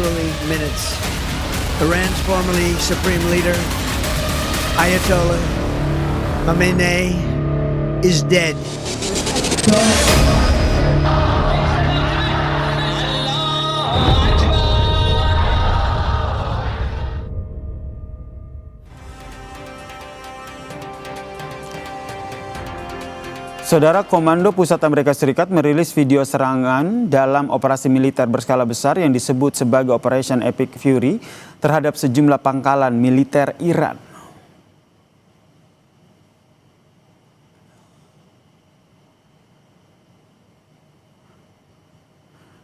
literally minutes. Iran's formerly supreme leader, Ayatollah Khamenei, is dead. Saudara, Komando Pusat Amerika Serikat merilis video serangan dalam operasi militer berskala besar yang disebut sebagai Operation Epic Fury terhadap sejumlah pangkalan militer Iran.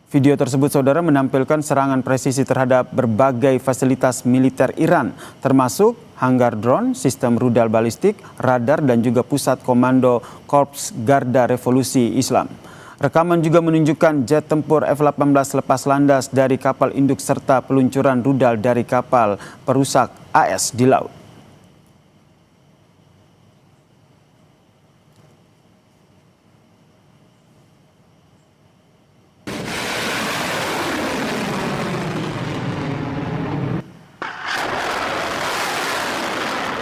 Video tersebut, saudara, menampilkan serangan presisi terhadap berbagai fasilitas militer Iran, termasuk hanggar drone, sistem rudal balistik, radar, dan juga pusat komando Korps Garda Revolusi Islam. Rekaman juga menunjukkan jet tempur F-18 lepas landas dari kapal induk serta peluncuran rudal dari kapal perusak AS di laut.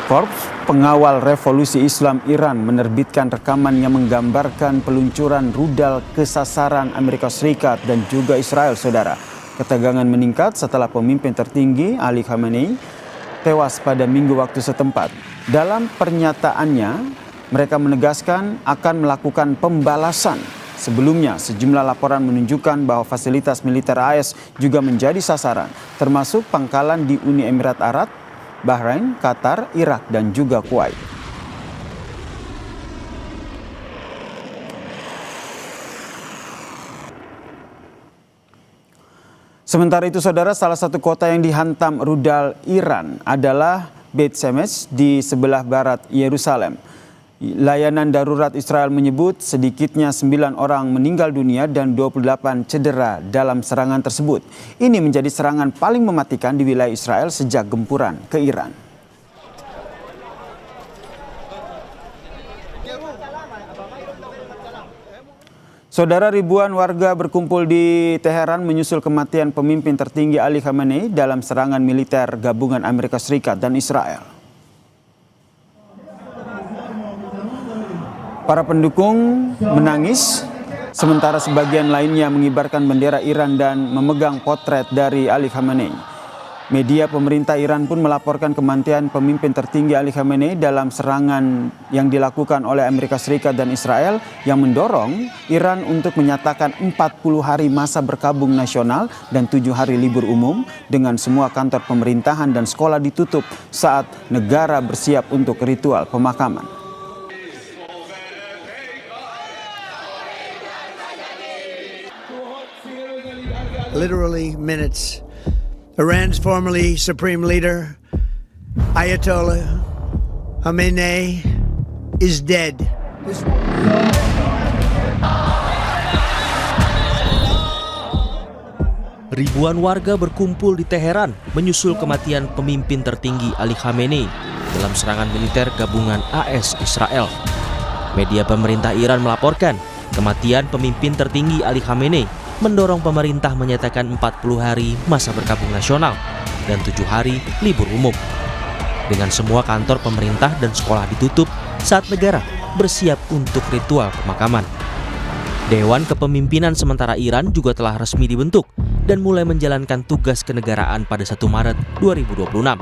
Korps Pengawal Revolusi Islam Iran menerbitkan rekaman yang menggambarkan peluncuran rudal ke sasaran Amerika Serikat dan juga Israel, saudara. Ketegangan meningkat setelah pemimpin tertinggi Ali Khamenei tewas pada Minggu waktu setempat. Dalam pernyataannya, mereka menegaskan akan melakukan pembalasan. Sebelumnya, sejumlah laporan menunjukkan bahwa fasilitas militer AS juga menjadi sasaran, termasuk pangkalan di Uni Emirat Arab, Bahrain, Qatar, Irak, dan juga Kuwait. Sementara itu, saudara, salah satu kota yang dihantam rudal Iran adalah Beit Shemesh di sebelah barat Yerusalem. Layanan darurat Israel menyebut sedikitnya 9 orang meninggal dunia dan 28 cedera dalam serangan tersebut. Ini menjadi serangan paling mematikan di wilayah Israel sejak gempuran ke Iran. Saudara, ribuan warga berkumpul di Teheran menyusul kematian pemimpin tertinggi Ali Khamenei dalam serangan militer gabungan Amerika Serikat dan Israel. Para pendukung menangis, sementara sebagian lainnya mengibarkan bendera Iran dan memegang potret dari Ali Khamenei. Media pemerintah Iran pun melaporkan kematian pemimpin tertinggi Ali Khamenei dalam serangan yang dilakukan oleh Amerika Serikat dan Israel yang mendorong Iran untuk menyatakan 40 hari masa berkabung nasional dan 7 hari libur umum dengan semua kantor pemerintahan dan sekolah ditutup saat negara bersiap untuk ritual pemakaman. Literally minutes. Iran's formerly supreme leader, Ayatollah Khamenei, is dead. Ribuan warga berkumpul di Teheran menyusul kematian pemimpin tertinggi Ali Khamenei dalam serangan militer gabungan AS Israel. Media pemerintah Iran melaporkan kematian pemimpin tertinggi Ali Khamenei mendorong pemerintah menyatakan 40 hari masa berkabung nasional dan 7 hari libur umum. Dengan semua kantor pemerintah dan sekolah ditutup saat negara bersiap untuk ritual pemakaman. Dewan Kepemimpinan Sementara Iran juga telah resmi dibentuk dan mulai menjalankan tugas kenegaraan pada 1 Maret 2026.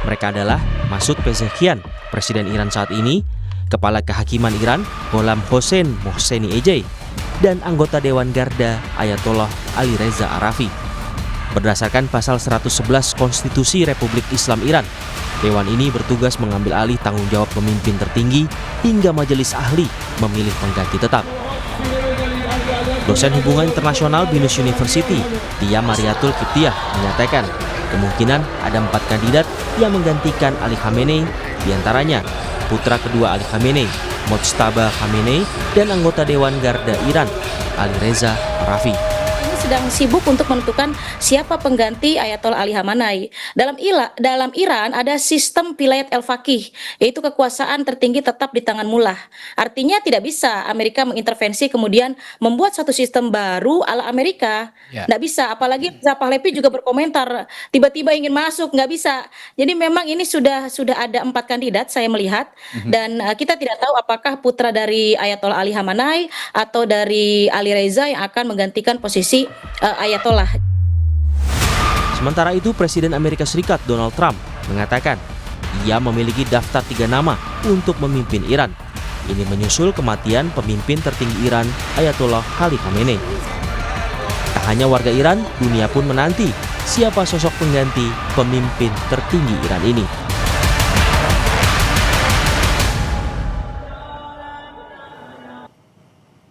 Mereka adalah Masoud Pezeshkian, Presiden Iran saat ini, Kepala Kehakiman Iran Gholam Hossein Mohseni-Ejei, dan anggota Dewan Garda Ayatollah Ali Reza Arafi. Berdasarkan pasal 111 Konstitusi Republik Islam Iran, Dewan ini bertugas mengambil alih tanggung jawab pemimpin tertinggi hingga majelis ahli memilih pengganti tetap. Dosen Hubungan Internasional Binus University, Tia Mariatul Kiptiah, menyatakan kemungkinan ada 4 kandidat yang menggantikan Ali Khamenei, diantaranya putra kedua Ali Khamenei, Mojtaba Khamenei, dan anggota Dewan Garda Iran, Ali Reza Arafi. Ini sedang sibuk untuk menentukan siapa pengganti Ayatollah Ali Khamenei. Dalam Iran ada sistem vilayat al-faqih, yaitu kekuasaan tertinggi tetap di tangan mullah. Artinya tidak bisa Amerika mengintervensi kemudian membuat satu sistem baru ala Amerika. Nggak bisa, apalagi Pahlavi juga berkomentar tiba-tiba ingin masuk, nggak bisa. Jadi memang ini sudah ada 4 kandidat saya melihat, dan kita tidak tahu apakah putra dari Ayatollah Ali Khamenei atau dari Ali Reza yang akan menggantikan posisi Ayatollah. Sementara itu, Presiden Amerika Serikat Donald Trump mengatakan ia memiliki daftar 3 nama untuk memimpin Iran. Ini menyusul kematian pemimpin tertinggi Iran, Ayatollah Ali Khamenei. Tak hanya warga Iran, dunia pun menanti siapa sosok pengganti pemimpin tertinggi Iran ini.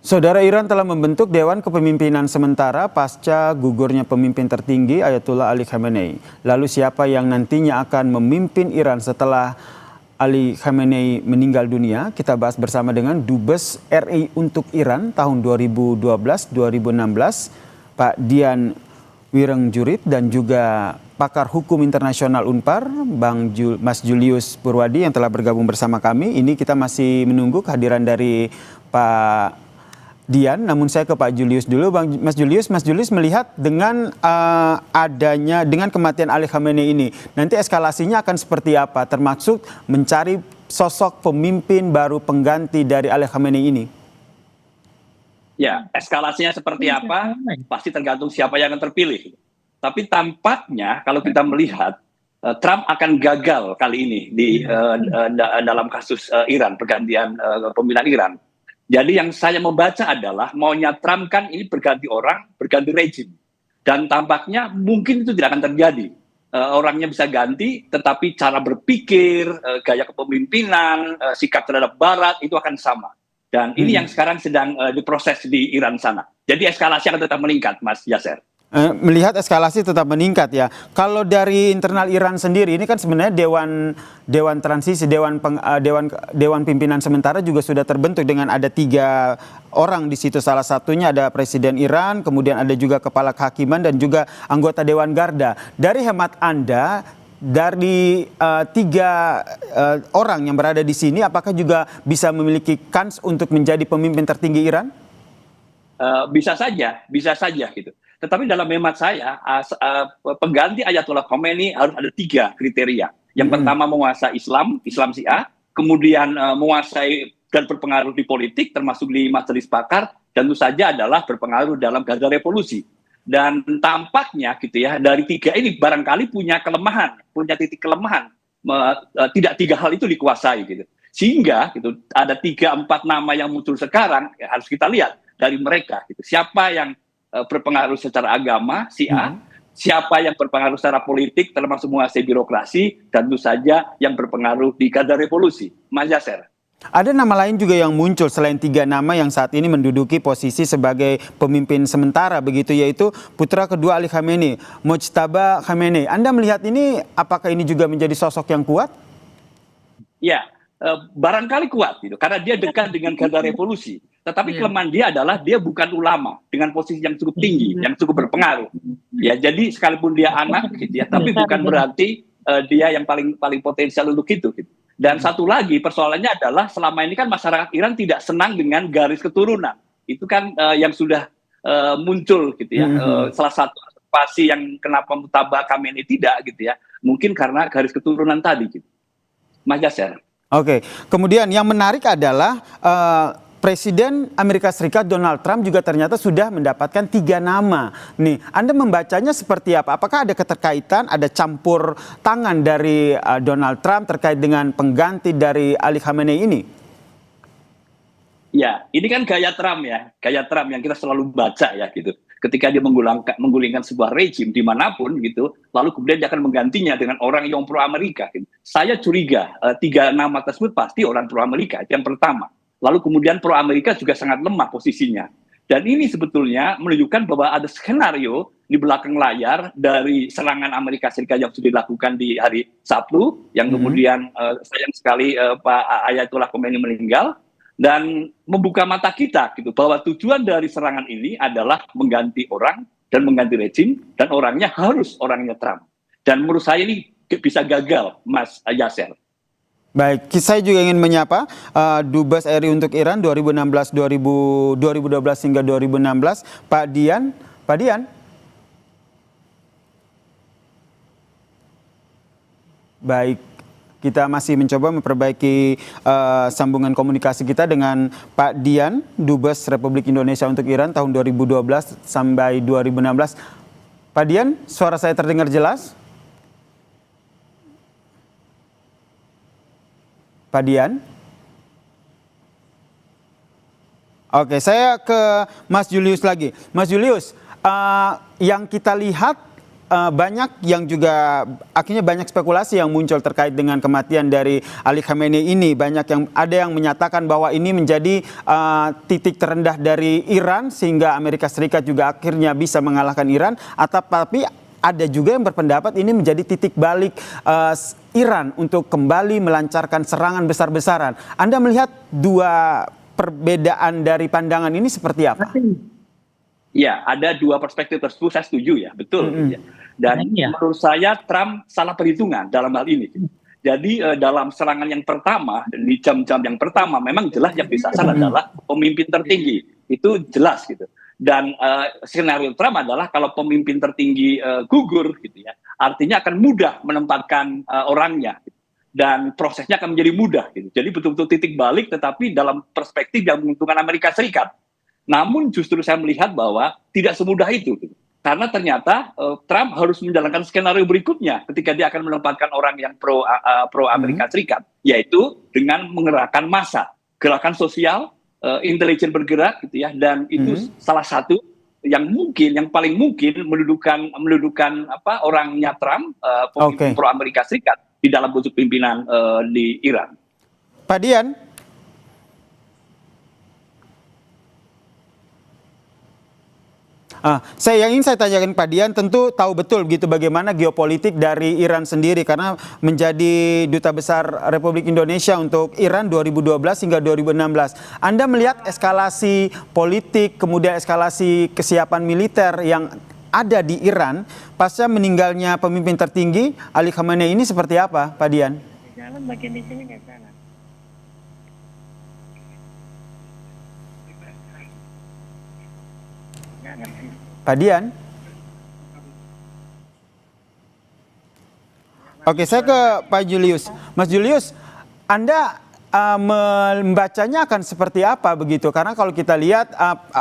Saudara, Iran telah membentuk Dewan Kepemimpinan Sementara pasca gugurnya pemimpin tertinggi Ayatollah Ali Khamenei. Lalu siapa yang nantinya akan memimpin Iran setelah Ali Khamenei meninggal dunia? Kita bahas bersama dengan Dubes RI untuk Iran tahun 2012-2016, Pak Dian Wirengjurit, dan juga pakar hukum internasional Unpar, Mas Julius Purwadi yang telah bergabung bersama kami. Ini kita masih menunggu kehadiran dari Pak Dian, namun saya ke Pak Julius dulu. Mas Julius melihat dengan dengan kematian Ali Khamenei ini, nanti eskalasinya akan seperti apa, termasuk mencari sosok pemimpin baru pengganti dari Ali Khamenei ini? Ya, eskalasinya seperti apa pasti tergantung siapa yang akan terpilih. Tapi tampaknya kalau kita melihat Trump akan gagal kali ini dalam kasus Iran, pergantian pemilihan Iran. Jadi yang saya membaca adalah maunya Trump kan ini berganti orang, berganti rejim. Dan tampaknya mungkin itu tidak akan terjadi. Orangnya bisa ganti, tetapi cara berpikir, gaya kepemimpinan, sikap terhadap Barat itu akan sama. Dan ini yang sekarang sedang diproses di Iran sana. Jadi eskalasi akan tetap meningkat, Mas Yaser. Melihat eskalasi tetap meningkat ya. Kalau dari internal Iran sendiri, ini kan sebenarnya dewan transisi, dewan pimpinan sementara juga sudah terbentuk dengan ada 3 orang di situ. Salah satunya ada Presiden Iran, kemudian ada juga Kepala Kehakiman dan juga anggota Dewan Garda. Dari hemat Anda, dari 3 orang yang berada di sini, apakah juga bisa memiliki kans untuk menjadi pemimpin tertinggi Iran? Bisa saja gitu. Tetapi dalam hemat saya, pengganti Ayatollah Khomeini harus ada 3 kriteria. Yang pertama menguasai Islam Syiah, kemudian menguasai dan berpengaruh di politik, termasuk di majelis pakar, dan tentu saja adalah berpengaruh dalam garda revolusi. Dan tampaknya gitu ya, dari 3 ini barangkali punya titik kelemahan. Tidak 3 hal itu dikuasai gitu. Sehingga gitu, ada 3-4 nama yang muncul sekarang, ya, harus kita lihat dari mereka gitu. Siapa yang berpengaruh secara agama, Syiah, siapa yang berpengaruh secara politik, termasuk menguasai birokrasi, dan tentu saja yang berpengaruh di garda revolusi. Mas Yaser. Ada nama lain juga yang muncul selain 3 nama yang saat ini menduduki posisi sebagai pemimpin sementara begitu, yaitu putra kedua Ali Khamenei, Mojtaba Khamenei. Anda melihat ini, apakah ini juga menjadi sosok yang kuat? Ya, barangkali kuat gitu, karena dia dekat dengan garda revolusi. Tetapi kelemahan dia adalah dia bukan ulama dengan posisi yang cukup tinggi, yang cukup berpengaruh. Ya, jadi sekalipun dia anak gitu ya, tapi bukan berarti dia yang paling potensial untuk itu gitu. Dan satu lagi persoalannya adalah selama ini kan masyarakat Iran tidak senang dengan garis keturunan. Itu kan yang sudah muncul gitu ya. Salah satu pasti yang kenapa Mojtaba Khamenei tidak gitu ya. Mungkin karena garis keturunan tadi gitu. Mas Yaser. Oke, kemudian yang menarik adalah Presiden Amerika Serikat Donald Trump juga ternyata sudah mendapatkan 3 nama. Nih, Anda membacanya seperti apa? Apakah ada keterkaitan, ada campur tangan dari Donald Trump terkait dengan pengganti dari Ali Khamenei ini? Ya, ini kan gaya Trump ya, gaya Trump yang kita selalu baca ya gitu. Ketika dia menggulingkan sebuah rejim dimanapun gitu, lalu kemudian dia akan menggantinya dengan orang yang pro Amerika. Gitu. Saya curiga 3 nama tersebut pasti orang pro Amerika, yang pertama. Lalu kemudian pro Amerika juga sangat lemah posisinya. Dan ini sebetulnya menunjukkan bahwa ada skenario di belakang layar dari serangan Amerika Serikat yang sudah dilakukan di hari Sabtu, yang kemudian sayang sekali Pak Ayatollah Khomeini meninggal, dan membuka mata kita gitu bahwa tujuan dari serangan ini adalah mengganti orang dan mengganti rejim, dan orangnya harus orangnya Trump. Dan menurut saya ini bisa gagal, Mas Yasser. Baik, saya juga ingin menyapa Dubes RI untuk Iran 2012 hingga 2016, Pak Dian. Pak Dian. Baik, kita masih mencoba memperbaiki sambungan komunikasi kita dengan Pak Dian, Dubes Republik Indonesia untuk Iran tahun 2012 sampai 2016. Pak Dian, suara saya terdengar jelas? Pak Dian? Oke, saya ke Mas Julius lagi. Mas Julius, yang kita lihat banyak yang juga akhirnya banyak spekulasi yang muncul terkait dengan kematian dari Ali Khamenei ini. Ada yang menyatakan bahwa ini menjadi titik terendah dari Iran sehingga Amerika Serikat juga akhirnya bisa mengalahkan Iran. Tapi ada juga yang berpendapat ini menjadi titik balik Iran untuk kembali melancarkan serangan besar-besaran. Anda melihat dua perbedaan dari pandangan ini seperti apa? Ya, ada dua perspektif tersebut, saya setuju ya, betul. Ya. Dan menurut saya Trump salah perhitungan dalam hal ini. Jadi dalam serangan yang pertama, di jam-jam yang pertama, memang jelas yang disasar adalah pemimpin tertinggi. Itu jelas gitu. Dan skenario Trump adalah kalau pemimpin tertinggi gugur, gitu ya, artinya akan mudah menempatkan orangnya. Gitu. Dan prosesnya akan menjadi mudah. Gitu. Jadi betul-betul titik balik, tetapi dalam perspektif yang menguntungkan Amerika Serikat. Namun justru saya melihat bahwa tidak semudah itu. Gitu. Karena ternyata Trump harus menjalankan skenario berikutnya ketika dia akan menempatkan orang yang pro Amerika Serikat, yaitu dengan mengerahkan massa, gerakan sosial, intelijen bergerak, gitu ya, dan itu salah satu yang paling mungkin mendudukan orangnya Trump, pemimpin pro Amerika Serikat di dalam bentuk pimpinan di Iran. Pak Dian. Yang ingin saya tanyakan Pak Dian, tentu tahu betul begitu bagaimana geopolitik dari Iran sendiri karena menjadi Duta Besar Republik Indonesia untuk Iran 2012 hingga 2016. Anda melihat eskalasi politik, kemudian eskalasi kesiapan militer yang ada di Iran pasca meninggalnya pemimpin tertinggi Ali Khamenei ini seperti apa, Pak Dian? Jalan bagian di sini nggak salah. Pak Dian? Oke, saya ke Pak Julius. Mas Julius, Anda membacanya akan seperti apa begitu? Karena kalau kita lihat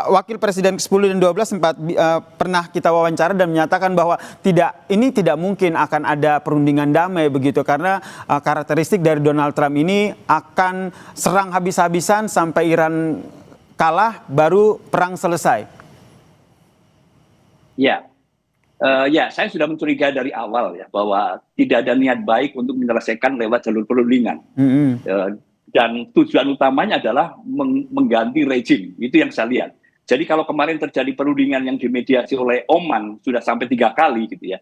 Wakil Presiden ke-10 dan 12 sempat pernah kita wawancara dan menyatakan bahwa ini tidak mungkin akan ada perundingan damai begitu karena karakteristik dari Donald Trump ini akan serang habis-habisan sampai Iran kalah baru perang selesai. Ya, saya sudah mencurigai dari awal ya bahwa tidak ada niat baik untuk menyelesaikan lewat jalur perundingan. Dan tujuan utamanya adalah mengganti rejim, itu yang saya lihat. Jadi kalau kemarin terjadi perundingan yang dimediasi oleh Oman sudah sampai 3 kali gitu ya,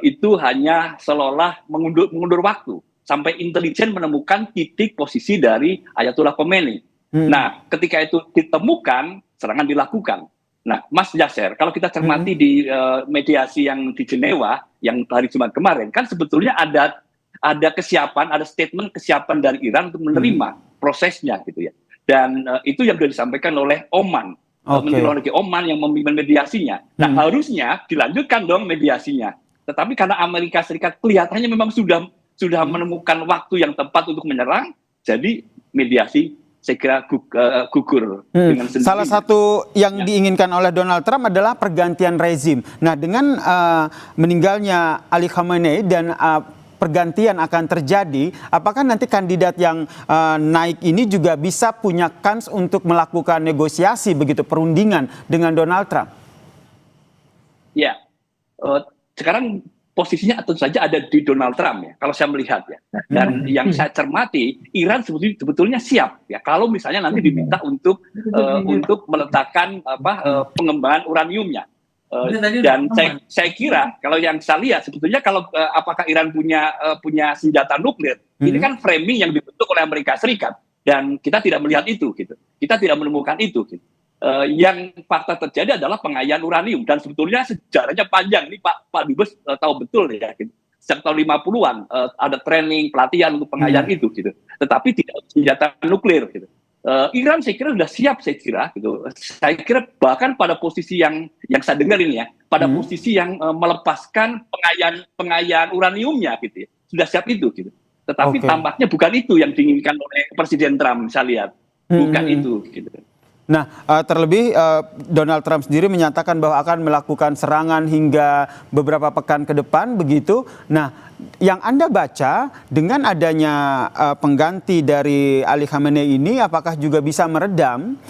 itu hanya seolah mengundur waktu sampai intelijen menemukan titik posisi dari Ayatollah Khomeini. Nah, ketika itu ditemukan, serangan dilakukan. Nah, Mas Yasser, kalau kita cermati di mediasi yang di Jenewa yang hari Jumat kemarin, kan sebetulnya ada kesiapan, ada statement kesiapan dari Iran untuk menerima prosesnya, gitu ya. Dan itu yang sudah disampaikan oleh Oman, Menteri Luar Negeri Oman yang memimpin mediasinya. Nah, harusnya dilanjutkan dong mediasinya. Tetapi karena Amerika Serikat kelihatannya memang sudah menemukan waktu yang tepat untuk menyerang, jadi mediasi saya kira gugur dengan sendiri. Salah satu yang diinginkan oleh Donald Trump adalah pergantian rezim. Nah, dengan meninggalnya Ali Khamenei dan pergantian akan terjadi, apakah nanti kandidat yang naik ini juga bisa punya kans untuk melakukan negosiasi begitu perundingan dengan Donald Trump? Ya, sekarang posisinya tentu saja ada di Donald Trump ya, kalau saya melihat ya. Dan yang saya cermati, Iran sebetulnya siap ya kalau misalnya nanti diminta untuk meletakkan pengembangan uraniumnya. Dan saya kira kalau yang saya lihat sebetulnya kalau apakah Iran punya senjata nuklir, ini kan framing yang dibentuk oleh Amerika Serikat dan kita tidak melihat itu gitu. Kita tidak menemukan itu gitu. yang fakta terjadi adalah pengayaan uranium, dan sebetulnya sejarahnya panjang. Ini Pak Dubes tahu betul ya, gitu. Sejak tahun 50-an ada training, pelatihan untuk pengayaan itu gitu. Tetapi tidak senjata nuklir gitu. Iran saya kira sudah siap, saya kira gitu. Saya kira bahkan pada posisi yang saya dengar ini ya, pada posisi yang melepaskan pengayaan uraniumnya gitu ya. Sudah siap itu gitu. Tetapi tampaknya bukan itu yang diinginkan oleh Presiden Trump, saya lihat. Bukan itu gitu. Nah, terlebih Donald Trump sendiri menyatakan bahwa akan melakukan serangan hingga beberapa pekan ke depan, begitu. Nah, yang Anda baca dengan adanya pengganti dari Ali Khamenei ini, apakah juga bisa meredam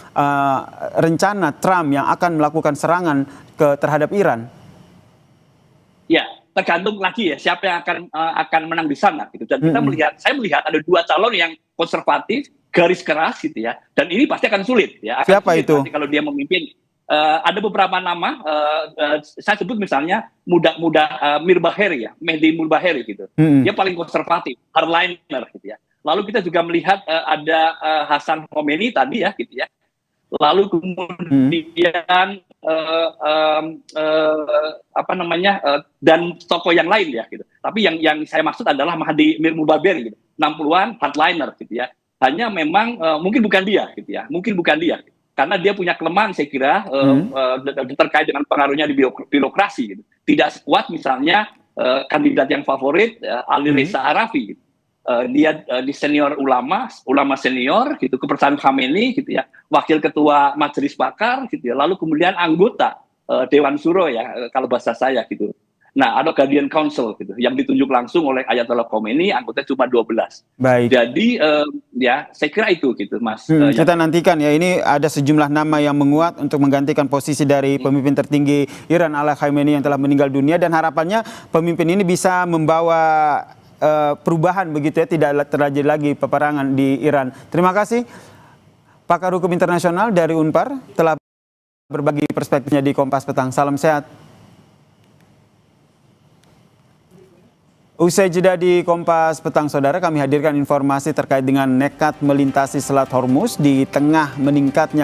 rencana Trump yang akan melakukan serangan terhadap Iran? Ya, tergantung lagi ya siapa yang akan menang di sana gitu. Dan saya melihat ada dua calon yang konservatif, garis keras gitu ya, dan ini pasti akan sulit ya. Siapa itu? Nanti kalau dia memimpin, ada beberapa nama, saya sebut misalnya muda Mirbaheri ya, Mehdi Mirbaheri gitu. Dia paling konservatif, hardliner gitu ya. Lalu kita juga melihat ada Hasan Khomeini tadi ya gitu ya. Lalu kemudian dan tokoh yang lain ya gitu. Tapi yang saya maksud adalah Mahdi Mirbaheri gitu, 60-an hardliner gitu ya. Hanya memang mungkin bukan dia gitu ya, karena dia punya kelemahan saya kira terkait dengan pengaruhnya di birokrasi gitu. Tidak sekuat misalnya kandidat yang favorit Ali Reza Arafi gitu. Dia di senior ulama senior gitu, kepercayaan Khamenei gitu ya, wakil ketua Majelis Pakar gitu ya, lalu kemudian anggota Dewan Syuro ya kalau bahasa saya gitu. Nah, ada Guardian Council gitu yang ditunjuk langsung oleh Ayatollah Khomeini, anggota cuma 12. Baik. Jadi ya saya kira itu gitu, Mas. Kita nantikan ya, ini ada sejumlah nama yang menguat untuk menggantikan posisi dari pemimpin tertinggi Iran Ali Khamenei yang telah meninggal dunia, dan harapannya pemimpin ini bisa membawa perubahan begitu ya, tidak terjadi lagi peperangan di Iran. Terima kasih pakar hukum internasional dari Unpar telah berbagi perspektifnya di Kompas Petang. Salam sehat. Usai jeda di Kompas Petang, saudara, kami hadirkan informasi terkait dengan nekat melintasi Selat Hormuz di tengah meningkatnya